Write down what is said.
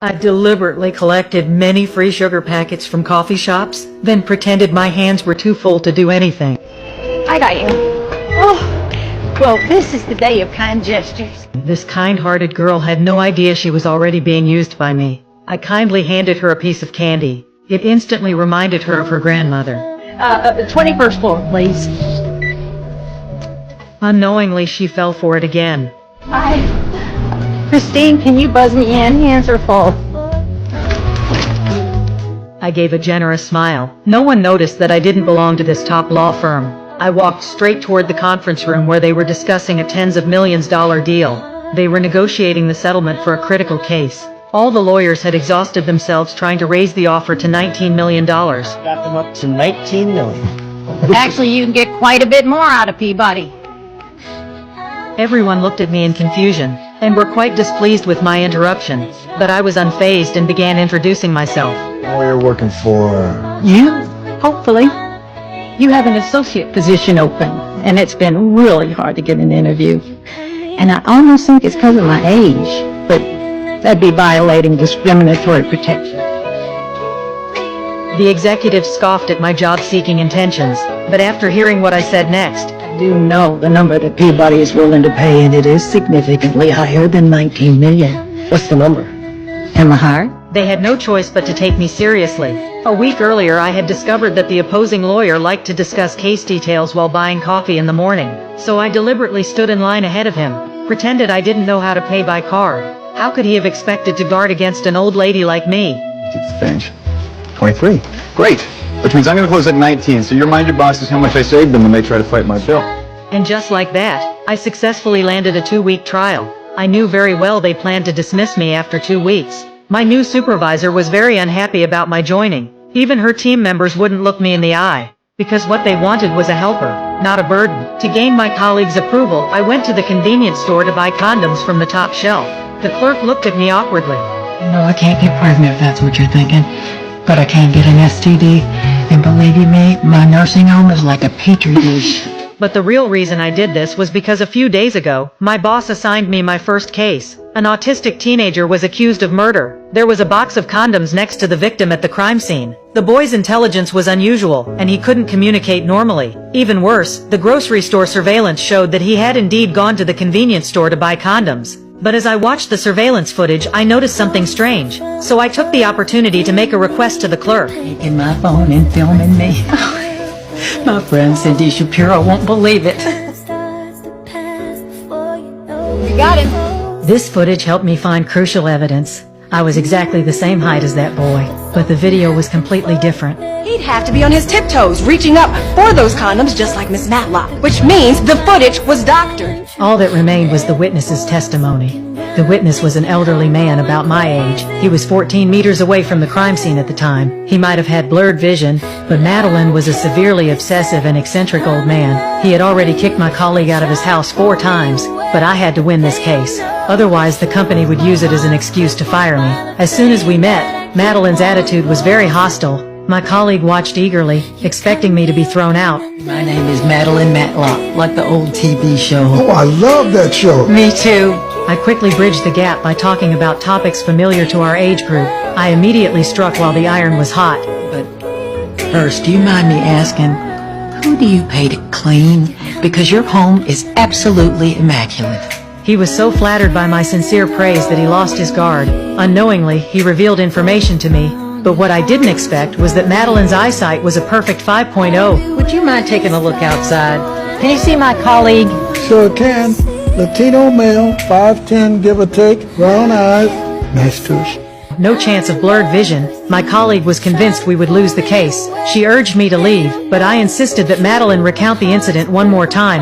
I deliberately collected many free sugar packets from coffee shops, then pretended my hands were too full to do anything. I got you. Oh, well, this is the day of kind gestures. This kind-hearted girl had no idea she was already being used by me. I kindly handed her a piece of candy. It instantly reminded her of her grandmother. 21st floor, please. Unknowingly, she fell for it again. Christine, can you buzz me in? Hands are full. I gave a generous smile. No one noticed that I didn't belong to this top law firm. I walked straight toward the conference room where they were discussing a tens of millions dollar deal. They were negotiating the settlement for a critical case. All the lawyers had exhausted themselves trying to raise the offer to $19 million. Got them up to 19 million. Actually, you can get quite a bit more out of Peabody. Everyone looked at me in confusion, and were quite displeased with my interruption, but I was unfazed and began introducing myself. Lawyer working for... You? Hopefully. You have an associate position open, and it's been really hard to get an interview. And I almost think it's because of my age, but that'd be violating discriminatory protection. The executive scoffed at my job-seeking intentions, but after hearing what I said next, I do know the number that Peabody is willing to pay, and it is significantly higher than 19 million. What's the number? Am I hired? they had no choice but to take me seriously. A week earlier I had discovered that the opposing lawyer liked to discuss case details while buying coffee in the morning, so I deliberately stood in line ahead of him, pretended I didn't know how to pay by card. How could he have expected to guard against an old lady like me? It's strange. 23. Great. Which means I'm going to close at 19, so you remind your bosses how much I saved them when they try to fight my bill. And just like that, I successfully landed a 2-week trial. I knew very well they planned to dismiss me after 2 weeks. My new supervisor was very unhappy about my joining. Even her team members wouldn't look me in the eye, because what they wanted was a helper, not a burden. To gain my colleagues' approval, I went to the convenience store to buy condoms from the top shelf. The clerk looked at me awkwardly. No, I can't get pregnant if that's what you're thinking. But I can get an STD. And believe you me, my nursing home is like a petri dish. But the real reason I did this was because a few days ago, my boss assigned me my first case. An autistic teenager was accused of murder. There was a box of condoms next to the victim at the crime scene. The boy's intelligence was unusual, and he couldn't communicate normally. Even worse, the grocery store surveillance showed that he had indeed gone to the convenience store to buy condoms. But as I watched the surveillance footage, I noticed something strange. So I took the opportunity to make a request to the clerk. Taking my phone and filming me. My friend Cindy Shapiro won't believe it. You got him. This footage helped me find crucial evidence. I was exactly the same height as that boy, but the video was completely different. He'd have to be on his tiptoes, reaching up for those condoms just like Miss Matlock, which means the footage was doctored. All that remained was the witness's testimony. The witness was an elderly man about my age. He was 14 meters away from the crime scene at the time. He might have had blurred vision, but Madeline was a severely obsessive and eccentric old man. He had already kicked my colleague out of his house 4 times, but I had to win this case. Otherwise, the company would use it as an excuse to fire me. As soon as we met, Madeline's attitude was very hostile. My colleague watched eagerly, expecting me to be thrown out. My name is Madeline Matlock, like the old TV show. Oh, I love that show. Me too. I quickly bridged the gap by talking about topics familiar to our age group. I immediately struck while the iron was hot. But first, do you mind me asking, who do you pay to clean? Because your home is absolutely immaculate. He was so flattered by my sincere praise that he lost his guard. Unknowingly, he revealed information to me. But what I didn't expect was that Madeline's eyesight was a perfect 5.0. Would you mind taking a look outside? Can you see my colleague? Sure can. Latino male, 5'10", give or take, brown eyes, nice tush. No chance of blurred vision. My colleague was convinced we would lose the case. She urged me to leave, but I insisted that Madeline recount the incident one more time.